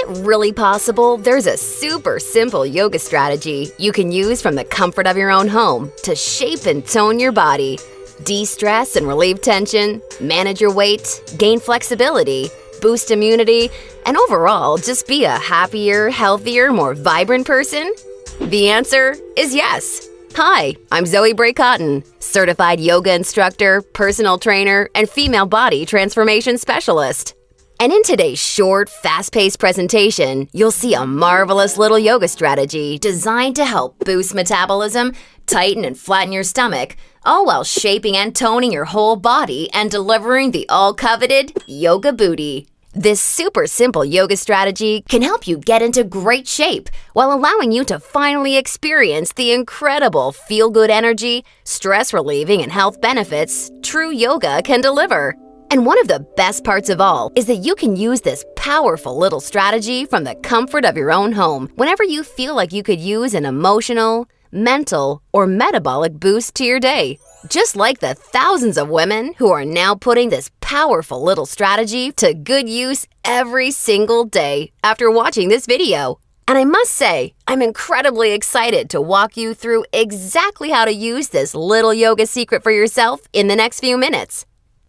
it really possible there's a super simple yoga strategy you can use from the comfort of your own home to shape and tone your body, de-stress and relieve tension, manage your weight, gain flexibility, boost immunity, and overall just be a happier, healthier, more vibrant person? The answer is yes. Hi, I'm Zoe Bray-Cotton, certified yoga instructor, personal trainer, and female body transformation specialist. And in today's short, fast-paced presentation, you'll see a marvelous little yoga strategy designed to help boost metabolism, tighten and flatten your stomach, all while shaping and toning your whole body and delivering the all-coveted yoga booty. This super simple yoga strategy can help you get into great shape while allowing you to finally experience the incredible feel-good energy, stress-relieving, and health benefits true yoga can deliver. And one of the best parts of all is that you can use this powerful little strategy from the comfort of your own home whenever you feel like you could use an emotional, mental, or metabolic boost to your day. Just like the thousands of women who are now putting this powerful little strategy to good use every single day after watching this video. And I must say, I'm incredibly excited to walk you through exactly how to use this little yoga secret for yourself in the next few minutes.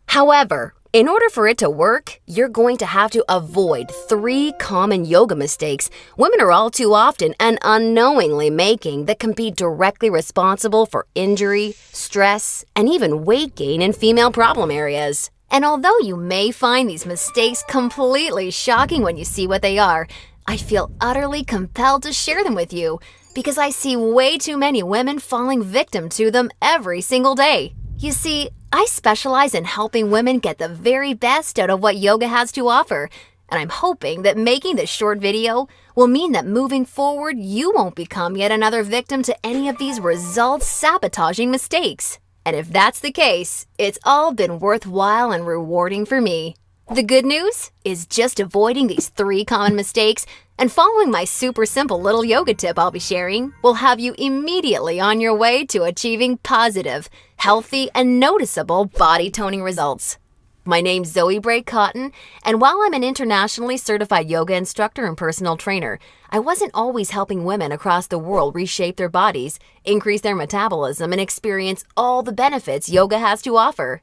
However, in order for it to work, you're going to have to avoid 3 common yoga mistakes women are all too often and unknowingly making that can be directly responsible for injury, stress, and even weight gain in female problem areas. And although you may find these mistakes completely shocking when you see what they are, I feel utterly compelled to share them with you because I see way too many women falling victim to them every single day. You see, I specialize in helping women get the very best out of what yoga has to offer, and I'm hoping that making this short video will mean that moving forward, you won't become yet another victim to any of these results-sabotaging mistakes. And if that's the case, it's all been worthwhile and rewarding for me. The good news is just avoiding these 3 common mistakes and following my super simple little yoga tip I'll be sharing will have you immediately on your way to achieving positive, healthy, and noticeable body toning results. My name's Zoe Bray-Cotton, and while I'm an internationally certified yoga instructor and personal trainer, I wasn't always helping women across the world reshape their bodies, increase their metabolism, and experience all the benefits yoga has to offer.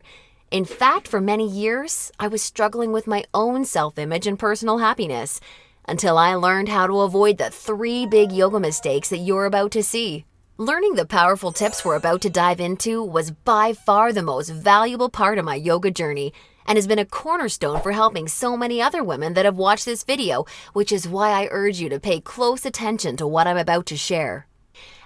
In fact, for many years, I was struggling with my own self-image and personal happiness until I learned how to avoid the 3 big yoga mistakes that you're about to see. Learning the powerful tips we're about to dive into was by far the most valuable part of my yoga journey and has been a cornerstone for helping so many other women that have watched this video, which is why I urge you to pay close attention to what I'm about to share.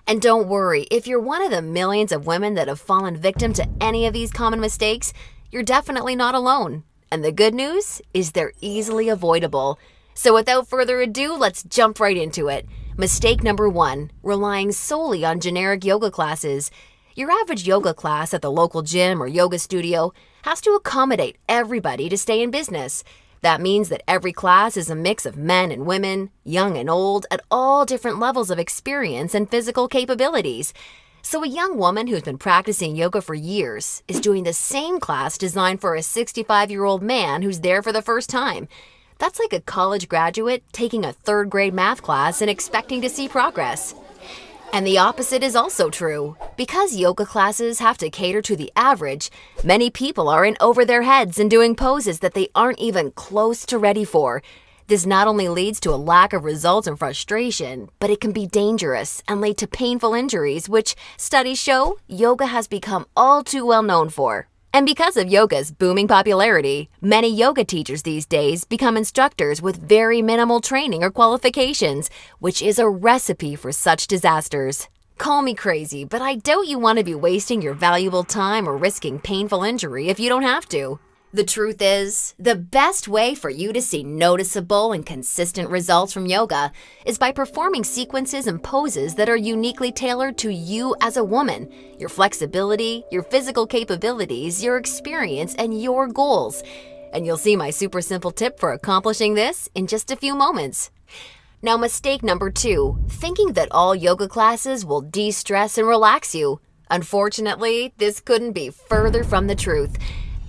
And don't worry, if you're one of the millions of women that have fallen victim to any of these common mistakes, you're definitely not alone. And the good news is they're easily avoidable. So without further ado, let's jump right into it. Mistake number 1, relying solely on generic yoga classes. Your average yoga class at the local gym or yoga studio has to accommodate everybody to stay in business. That means that every class is a mix of men and women, young and old, at all different levels of experience and physical capabilities. So a young woman who's been practicing yoga for years is doing the same class designed for a 65-year-old man who's there for the first time. That's like a college graduate taking a 3rd grade math class and expecting to see progress. And the opposite is also true. Because yoga classes have to cater to the average, many people are in over their heads and doing poses that they aren't even close to ready for. This not only leads to a lack of results and frustration, but it can be dangerous and lead to painful injuries, which studies show yoga has become all too well known for. And because of yoga's booming popularity, many yoga teachers these days become instructors with very minimal training or qualifications, which is a recipe for such disasters. Call me crazy, but I doubt you want to be wasting your valuable time or risking painful injury if you don't have to. The truth is, the best way for you to see noticeable and consistent results from yoga is by performing sequences and poses that are uniquely tailored to you as a woman, your flexibility, your physical capabilities, your experience, and your goals. And you'll see my super simple tip for accomplishing this in just a few moments. Now, mistake number 2, thinking that all yoga classes will de-stress and relax you. Unfortunately, this couldn't be further from the truth.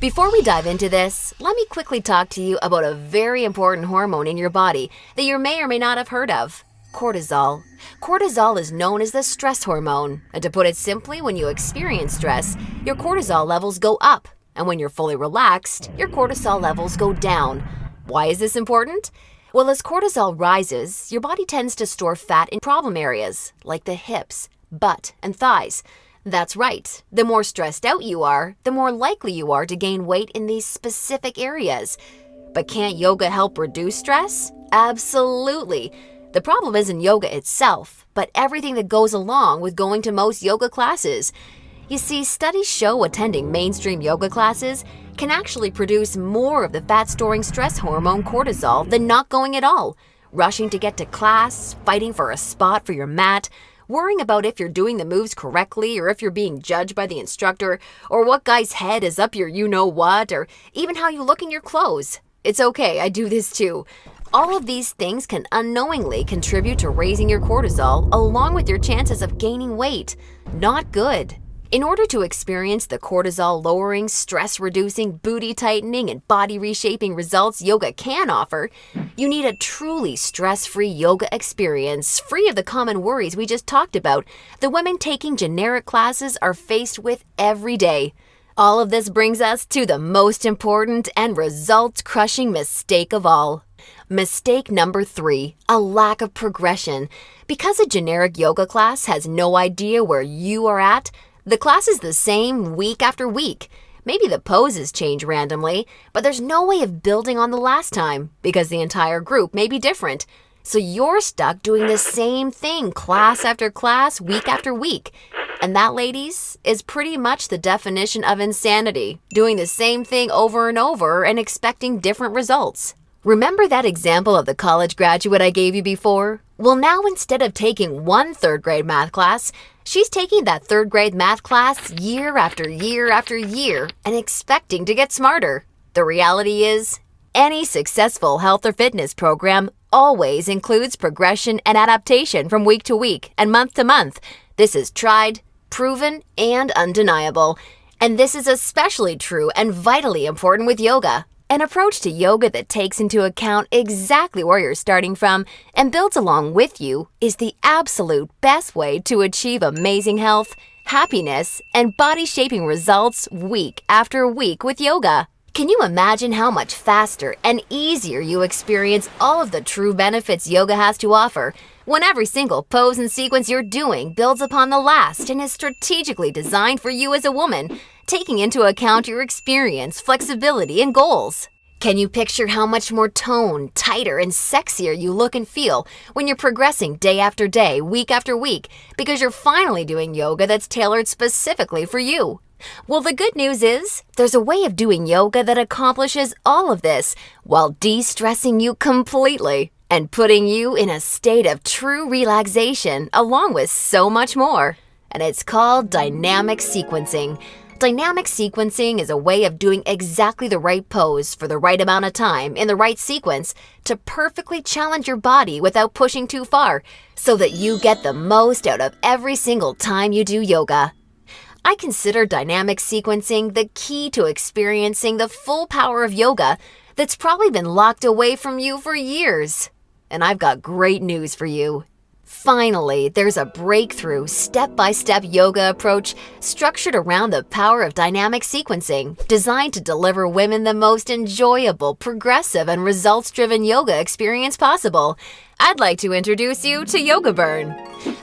Before we dive into this, let me quickly talk to you about a very important hormone in your body that you may or may not have heard of: cortisol. Cortisol is known as the stress hormone, and to put it simply, when you experience stress, your cortisol levels go up, and when you're fully relaxed, your cortisol levels go down. Why is this important? Well, as cortisol rises, your body tends to store fat in problem areas, like the hips, butt, and thighs. That's right. The more stressed out you are, the more likely you are to gain weight in these specific areas. But can't yoga help reduce stress? Absolutely. The problem isn't yoga itself, but everything that goes along with going to most yoga classes. You see, studies show attending mainstream yoga classes can actually produce more of the fat-storing stress hormone cortisol than not going at all. Rushing to get to class, fighting for a spot for your mat, worrying about if you're doing the moves correctly or if you're being judged by the instructor, or what guy's head is up your you-know-what, or even how you look in your clothes. It's okay, I do this too. All of these things can unknowingly contribute to raising your cortisol along with your chances of gaining weight. Not good. In order to experience the cortisol-lowering, stress-reducing, booty-tightening, and body-reshaping results yoga can offer, you need a truly stress-free yoga experience, free of the common worries we just talked about the women taking generic classes are faced with every day. All of this brings us to the most important and results-crushing mistake of all. Mistake number 3, a lack of progression. Because a generic yoga class has no idea where you are at, the class is the same week after week. Maybe the poses change randomly, but there's no way of building on the last time because the entire group may be different. So you're stuck doing the same thing class after class, week after week. And that, ladies, is pretty much the definition of insanity, doing the same thing over and over and expecting different results. Remember that example of the college graduate I gave you before? Well, now instead of taking one third-grade math class, she's taking that third-grade math class year after year after year and expecting to get smarter. The reality is, any successful health or fitness program always includes progression and adaptation from week to week and month to month. This is tried, proven, and undeniable. And this is especially true and vitally important with yoga. An approach to yoga that takes into account exactly where you're starting from and builds along with you is the absolute best way to achieve amazing health, happiness, and body-shaping results week after week with yoga. Can you imagine how much faster and easier you experience all of the true benefits yoga has to offer when every single pose and sequence you're doing builds upon the last and is strategically designed for you as a woman, taking into account your experience, flexibility, and goals? Can you picture how much more toned, tighter, and sexier you look and feel when you're progressing day after day, week after week, because you're finally doing yoga that's tailored specifically for you? Well, the good news is, there's a way of doing yoga that accomplishes all of this while de-stressing you completely and putting you in a state of true relaxation along with so much more. And it's called dynamic sequencing. Dynamic sequencing is a way of doing exactly the right pose for the right amount of time in the right sequence to perfectly challenge your body without pushing too far so that you get the most out of every single time you do yoga. I consider dynamic sequencing the key to experiencing the full power of yoga that's probably been locked away from you for years. And I've got great news for you. Finally, there's a breakthrough, step-by-step yoga approach structured around the power of dynamic sequencing, designed to deliver women the most enjoyable, progressive, and results-driven yoga experience possible. I'd like to introduce you to Yoga Burn,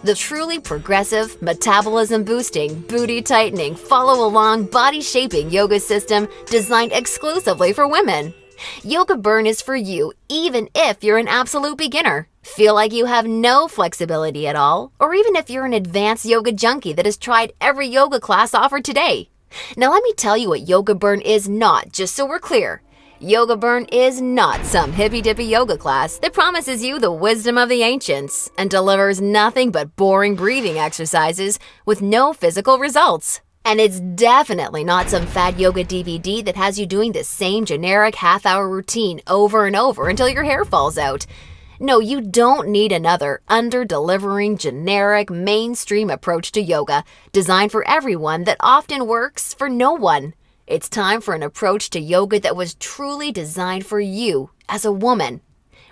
the truly progressive, metabolism-boosting, booty-tightening, follow-along, body-shaping yoga system designed exclusively for women. Yoga Burn is for you even if you're an absolute beginner, feel like you have no flexibility at all, or even if you're an advanced yoga junkie that has tried every yoga class offered today. Now let me tell you what Yoga Burn is not, just so we're clear. Yoga Burn is not some hippy-dippy yoga class that promises you the wisdom of the ancients and delivers nothing but boring breathing exercises with no physical results. And it's definitely not some fad yoga DVD that has you doing the same generic half-hour routine over and over until your hair falls out. No, you don't need another under-delivering, generic, mainstream approach to yoga designed for everyone that often works for no one. It's time for an approach to yoga that was truly designed for you as a woman.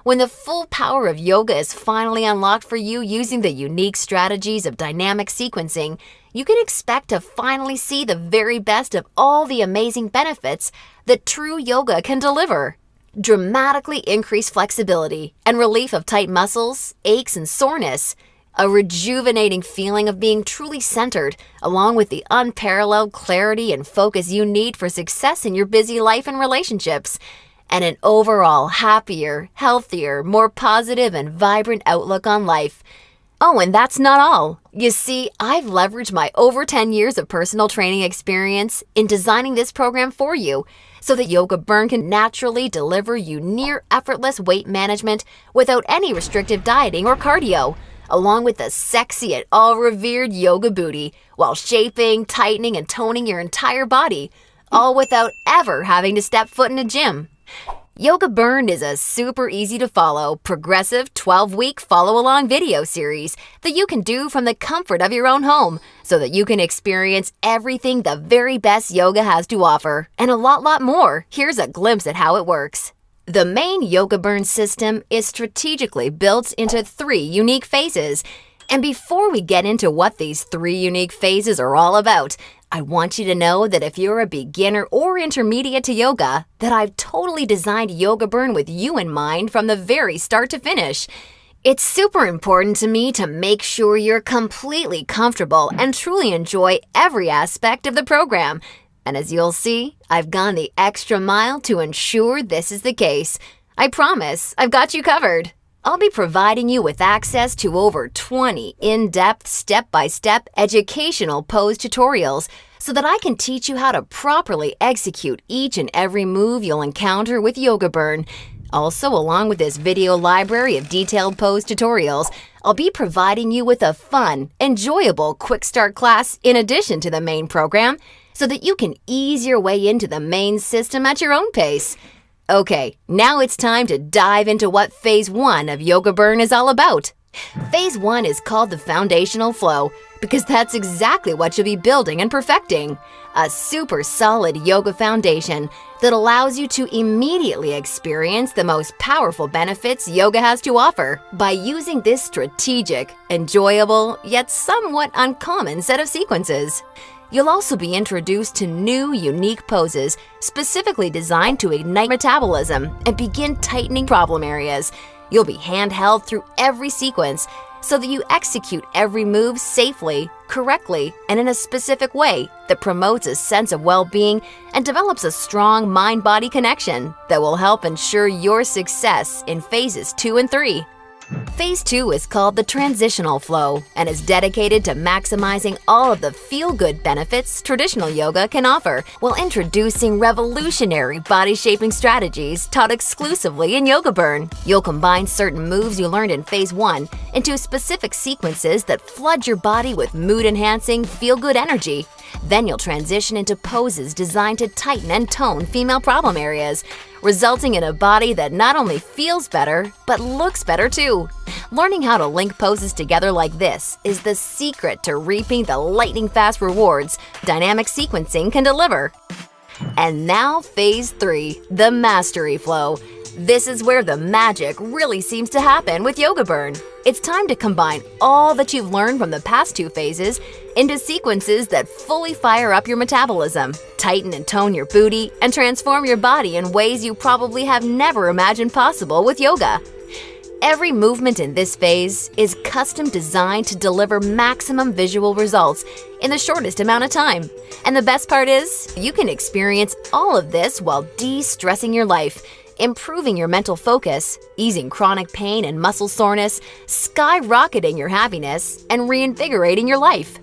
When the full power of yoga is finally unlocked for you using the unique strategies of dynamic sequencing, you can expect to finally see the very best of all the amazing benefits that true yoga can deliver. Dramatically increased flexibility and relief of tight muscles, aches, and soreness. A rejuvenating feeling of being truly centered, along with the unparalleled clarity and focus you need for success in your busy life and relationships. And an overall happier, healthier, more positive, and vibrant outlook on life. Oh, and that's not all. You see, I've leveraged my over 10 years of personal training experience in designing this program for you so that Yoga Burn can naturally deliver you near effortless weight management without any restrictive dieting or cardio, along with the sexy and all-revered yoga booty while shaping, tightening, and toning your entire body, all without ever having to step foot in a gym. Yoga Burn is a super easy to follow, progressive 12-week follow-along video series that you can do from the comfort of your own home so that you can experience everything the very best yoga has to offer and a lot more. Here's a glimpse at how it works. The main Yoga Burn system is strategically built into 3 unique phases. And before we get into what these 3 unique phases are all about, I want you to know that if you're a beginner or intermediate to yoga, that I've totally designed Yoga Burn with you in mind from the very start to finish. It's super important to me to make sure you're completely comfortable and truly enjoy every aspect of the program. And as you'll see, I've gone the extra mile to ensure this is the case. I promise, I've got you covered. I'll be providing you with access to over 20 in-depth, step-by-step educational pose tutorials so that I can teach you how to properly execute each and every move you'll encounter with Yoga Burn. Also, along with this video library of detailed pose tutorials, I'll be providing you with a fun, enjoyable quick start class in addition to the main program so that you can ease your way into the main system at your own pace. Okay, now it's time to dive into what Phase 1 of Yoga Burn is all about. Phase 1 is called the Foundational Flow because that's exactly what you'll be building and perfecting. A super solid yoga foundation that allows you to immediately experience the most powerful benefits yoga has to offer by using this strategic, enjoyable, yet somewhat uncommon set of sequences. You'll also be introduced to new, unique poses specifically designed to ignite metabolism and begin tightening problem areas. You'll be handheld through every sequence so that you execute every move safely, correctly, and in a specific way that promotes a sense of well-being and develops a strong mind-body connection that will help ensure your success in phases 2 and 3. Phase 2 is called the Transitional Flow and is dedicated to maximizing all of the feel-good benefits traditional yoga can offer while introducing revolutionary body-shaping strategies taught exclusively in Yoga Burn. You'll combine certain moves you learned in Phase 1 into specific sequences that flood your body with mood-enhancing, feel-good energy. Then you'll transition into poses designed to tighten and tone female problem areas, resulting in a body that not only feels better, but looks better too. Learning how to link poses together like this is the secret to reaping the lightning-fast rewards dynamic sequencing can deliver. And now Phase 3, the Mastery Flow. This is where the magic really seems to happen with Yoga Burn. It's time to combine all that you've learned from the past 2 phases into sequences that fully fire up your metabolism, tighten and tone your booty, and transform your body in ways you probably have never imagined possible with yoga. Every movement in this phase is custom designed to deliver maximum visual results in the shortest amount of time. And the best part is, you can experience all of this while de-stressing your life, improving your mental focus, easing chronic pain and muscle soreness, skyrocketing your happiness, and reinvigorating your life.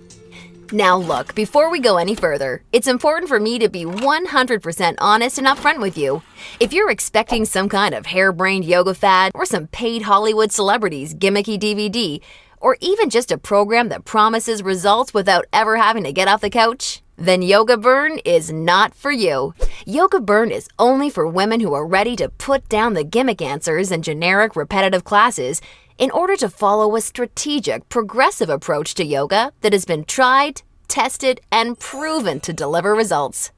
Now look, before we go any further, it's important for me to be 100% honest and upfront with you. If you're expecting some kind of harebrained yoga fad or some paid Hollywood celebrities gimmicky DVD, or even just a program that promises results without ever having to get off the couch, then Yoga Burn is not for you. Yoga Burn is only for women who are ready to put down the gimmick answers and generic repetitive classes in order to follow a strategic, progressive approach to yoga that has been tried, tested, and proven to deliver results.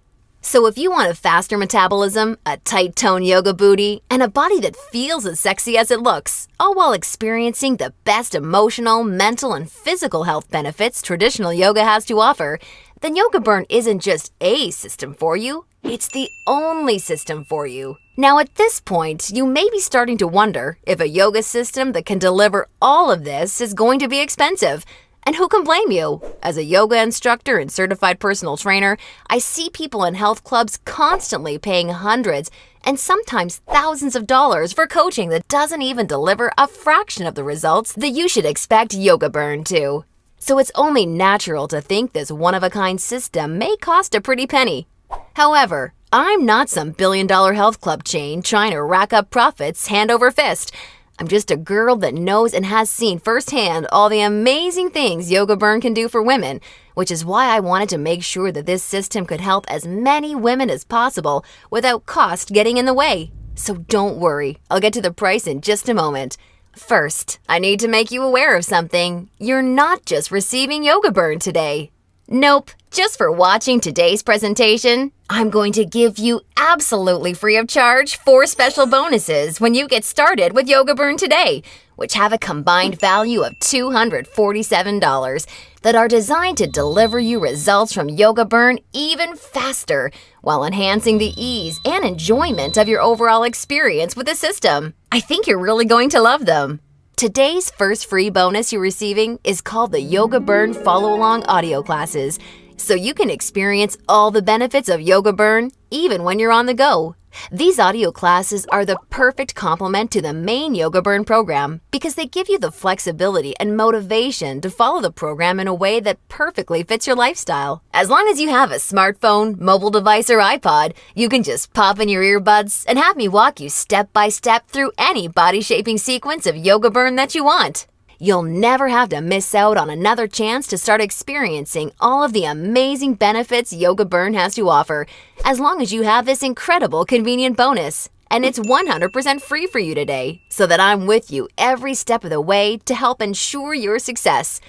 So if you want a faster metabolism, a tight-toned yoga booty, and a body that feels as sexy as it looks, all while experiencing the best emotional, mental, and physical health benefits traditional yoga has to offer, then Yoga Burn isn't just a system for you, it's the only system for you. Now at this point, you may be starting to wonder if a yoga system that can deliver all of this is going to be expensive. And who can blame you? As a yoga instructor and certified personal trainer, I see people in health clubs constantly paying hundreds and sometimes thousands of dollars for coaching that doesn't even deliver a fraction of the results that you should expect Yoga Burn to. So it's only natural to think this one-of-a-kind system may cost a pretty penny. However, I'm not some billion-dollar health club chain trying to rack up profits hand over fist. I'm just a girl that knows and has seen firsthand all the amazing things Yoga Burn can do for women, which is why I wanted to make sure that this system could help as many women as possible without cost getting in the way. So don't worry, I'll get to the price in just a moment. First, I need to make you aware of something. You're not just receiving Yoga Burn today. Nope, just for watching today's presentation, I'm going to give you absolutely free of charge 4 special bonuses when you get started with Yoga Burn today, which have a combined value of $247 that are designed to deliver you results from Yoga Burn even faster while enhancing the ease and enjoyment of your overall experience with the system. I think you're really going to love them. Today's first free bonus you're receiving is called the Yoga Burn Follow-Along Audio Classes, so you can experience all the benefits of Yoga Burn even when you're on the go. These audio classes are the perfect complement to the main Yoga Burn program because they give you the flexibility and motivation to follow the program in a way that perfectly fits your lifestyle. As long as you have a smartphone, mobile device, or iPod, you can just pop in your earbuds and have me walk you step by step through any body-shaping sequence of Yoga Burn that you want. You'll never have to miss out on another chance to start experiencing all of the amazing benefits Yoga Burn has to offer, as long as you have this incredible convenient bonus. And it's 100% free for you today, so that I'm with you every step of the way to help ensure your success.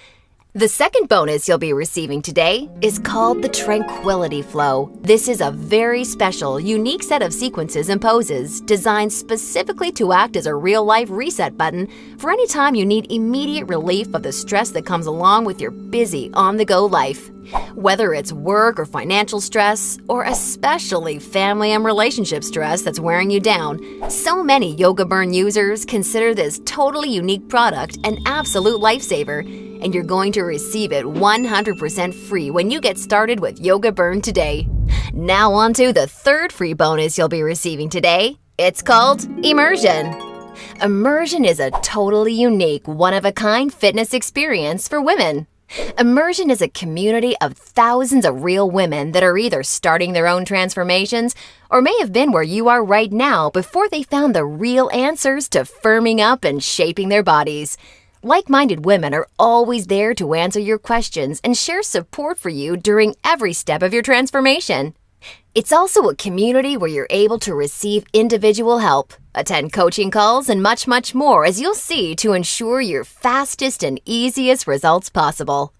The second bonus you'll be receiving today is called the Tranquility Flow. This is a very special, unique set of sequences and poses designed specifically to act as a real-life reset button for any time you need immediate relief of the stress that comes along with your busy, on-the-go life. Whether it's work or financial stress, or especially family and relationship stress that's wearing you down, so many Yoga Burn users consider this totally unique product an absolute lifesaver, and you're going to receive it 100% free when you get started with Yoga Burn today. Now on to the third free bonus you'll be receiving today. It's called Immersion. Immersion is a totally unique, one-of-a-kind fitness experience for women. Immersion is a community of thousands of real women that are either starting their own transformations or may have been where you are right now before they found the real answers to firming up and shaping their bodies. Like-minded women are always there to answer your questions and share support for you during every step of your transformation. It's also a community where you're able to receive individual help, attend coaching calls, and much, much more, as you'll see, to ensure your fastest and easiest results possible.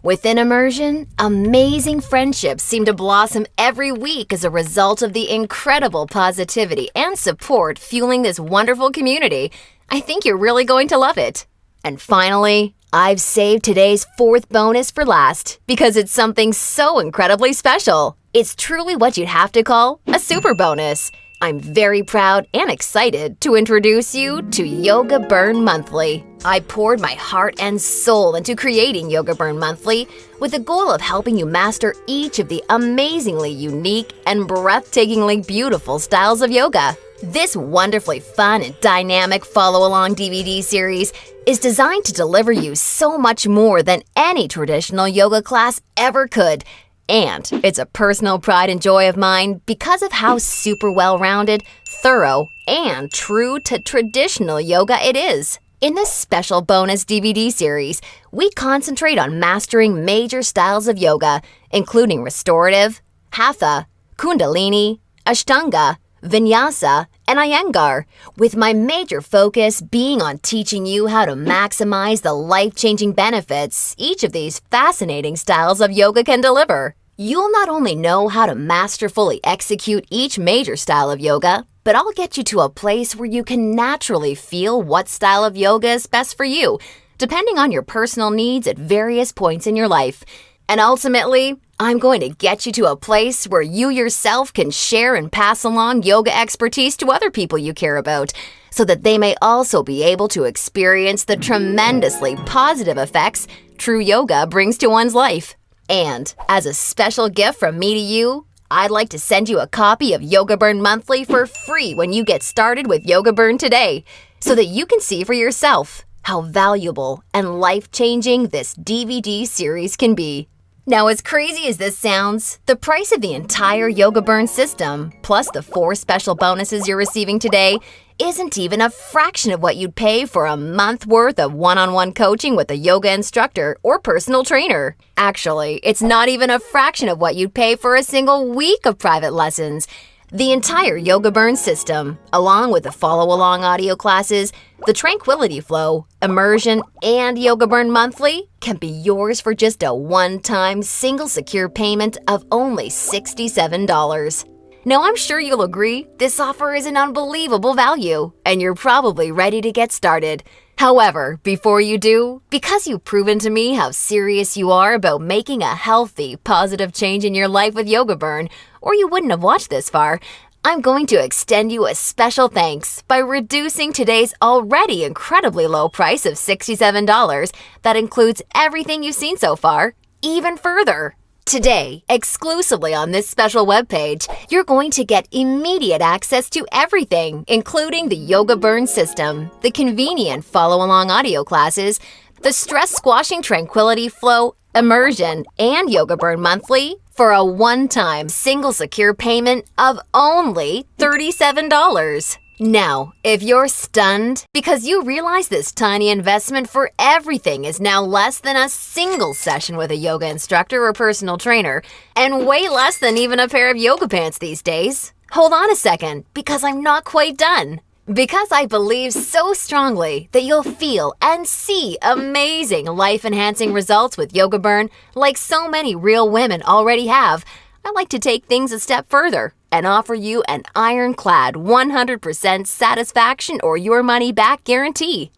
Within Immersion, amazing friendships seem to blossom every week as a result of the incredible positivity and support fueling this wonderful community. I think you're really going to love it. And finally, I've saved today's fourth bonus for last because it's something so incredibly special. It's truly what you'd have to call a super bonus. I'm very proud and excited to introduce you to Yoga Burn Monthly. I poured my heart and soul into creating Yoga Burn Monthly with the goal of helping you master each of the amazingly unique and breathtakingly beautiful styles of yoga. This wonderfully fun and dynamic follow-along DVD series is designed to deliver you so much more than any traditional yoga class ever could. And it's a personal pride and joy of mine because of how super well-rounded, thorough, and true to traditional yoga it is. In this special bonus DVD series, we concentrate on mastering major styles of yoga, including restorative, hatha, kundalini, ashtanga, vinyasa, and iyengar, with my major focus being on teaching you how to maximize the life-changing benefits each of these fascinating styles of yoga can deliver. You'll not only know how to masterfully execute each major style of yoga, but I'll get you to a place where you can naturally feel what style of yoga is best for you, depending on your personal needs at various points in your life. And ultimately, I'm going to get you to a place where you yourself can share and pass along yoga expertise to other people you care about, so that they may also be able to experience the tremendously positive effects true yoga brings to one's life. And as a special gift from me to you, I'd like to send you a copy of Yoga Burn Monthly for free when you get started with Yoga Burn today, so that you can see for yourself how valuable and life-changing this DVD series can be. Now, as crazy as this sounds, the price of the entire Yoga Burn system, plus the 4 special bonuses you're receiving today, isn't even a fraction of what you'd pay for a month worth of one-on-one coaching with a yoga instructor or personal trainer. Actually, it's not even a fraction of what you'd pay for a single week of private lessons. The entire Yoga Burn system, along with the follow-along audio classes, the Tranquility Flow, Immersion, and Yoga Burn Monthly, can be yours for just a one-time single secure payment of only $67. Now, I'm sure you'll agree this offer is an unbelievable value, and you're probably ready to get started. However, before you do, because you've proven to me how serious you are about making a healthy, positive change in your life with Yoga Burn, or you wouldn't have watched this far, I'm going to extend you a special thanks by reducing today's already incredibly low price of $67 that includes everything you've seen so far, even further. Today, exclusively on this special webpage, you're going to get immediate access to everything, including the Yoga Burn system, the convenient follow-along audio classes, the stress-squashing Tranquility Flow, Immersion, and Yoga Burn Monthly for a one-time single secure payment of only $37. Now, if you're stunned because you realize this tiny investment for everything is now less than a single session with a yoga instructor or personal trainer, and way less than even a pair of yoga pants these days, hold on a second, because I'm not quite done. Because I believe so strongly that you'll feel and see amazing life-enhancing results with Yoga Burn like so many real women already have, I'd like to take things a step further and offer you an ironclad 100% satisfaction or your money back guarantee.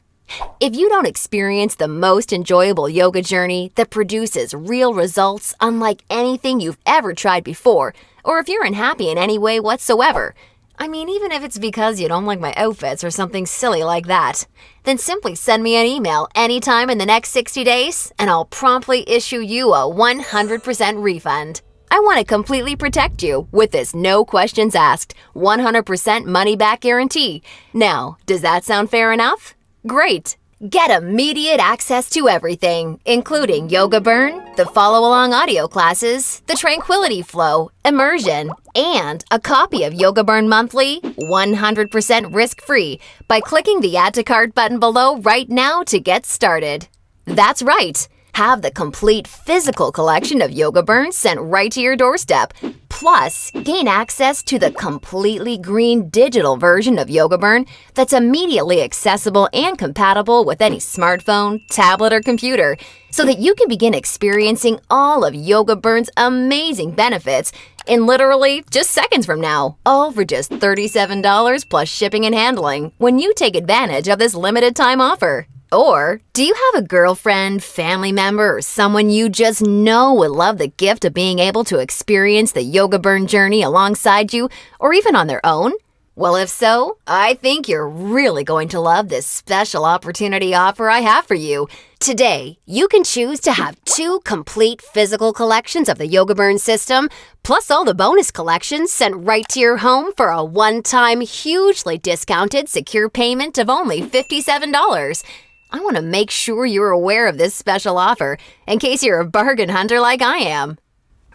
If you don't experience the most enjoyable yoga journey that produces real results unlike anything you've ever tried before, or if you're unhappy in any way whatsoever, even if it's because you don't like my outfits or something silly like that, then simply send me an email anytime in the next 60 days and I'll promptly issue you a 100% refund. I want to completely protect you with this no questions asked, 100% money back guarantee. Now, does that sound fair enough? Great! Get immediate access to everything, including Yoga Burn, the follow-along audio classes, the Tranquility Flow, Immersion, and a copy of Yoga Burn Monthly, 100% risk-free, by clicking the Add to Cart button below right now to get started. That's right! Have the complete physical collection of Yoga Burn sent right to your doorstep. Plus, gain access to the completely green digital version of Yoga Burn that's immediately accessible and compatible with any smartphone, tablet, or computer, so that you can begin experiencing all of Yoga Burn's amazing benefits in literally just seconds from now, all for just $37 plus shipping and handling when you take advantage of this limited time offer. Or, do you have a girlfriend, family member, or someone you just know would love the gift of being able to experience the Yoga Burn journey alongside you, or even on their own? Well, if so, I think you're really going to love this special opportunity offer I have for you. Today, you can choose to have 2 complete physical collections of the Yoga Burn system, plus all the bonus collections sent right to your home for a one-time, hugely discounted secure payment of only $57. I want to make sure you're aware of this special offer in case you're a bargain hunter like I am.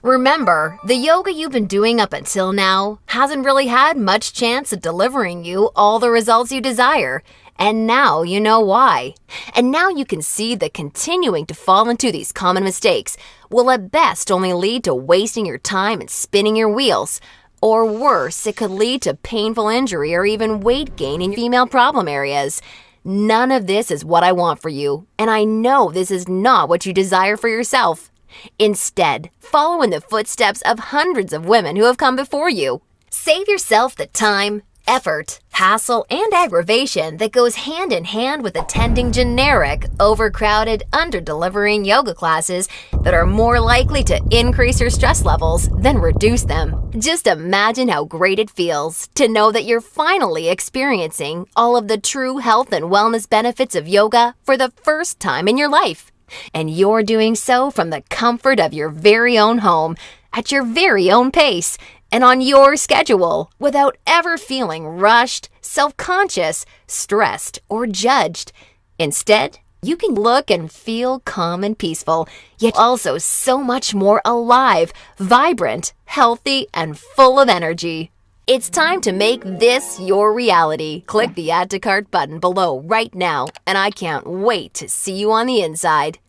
Remember, the yoga you've been doing up until now hasn't really had much chance of delivering you all the results you desire, and now you know why. And now you can see that continuing to fall into these common mistakes will at best only lead to wasting your time and spinning your wheels. Or worse, it could lead to painful injury or even weight gain in your female problem areas. None of this is what I want for you, and I know this is not what you desire for yourself. Instead, follow in the footsteps of hundreds of women who have come before you. Save yourself the time, effort, hassle, and aggravation that goes hand in hand with attending generic, overcrowded, under-delivering yoga classes that are more likely to increase your stress levels than reduce them. Just imagine how great it feels to know that you're finally experiencing all of the true health and wellness benefits of yoga for the first time in your life. And you're doing so from the comfort of your very own home, at your very own pace, and on your schedule, without ever feeling rushed, self-conscious, stressed, or judged. Instead, you can look and feel calm and peaceful, yet also so much more alive, vibrant, healthy, and full of energy. It's time to make this your reality. Click the Add to Cart button below right now, and I can't wait to see you on the inside.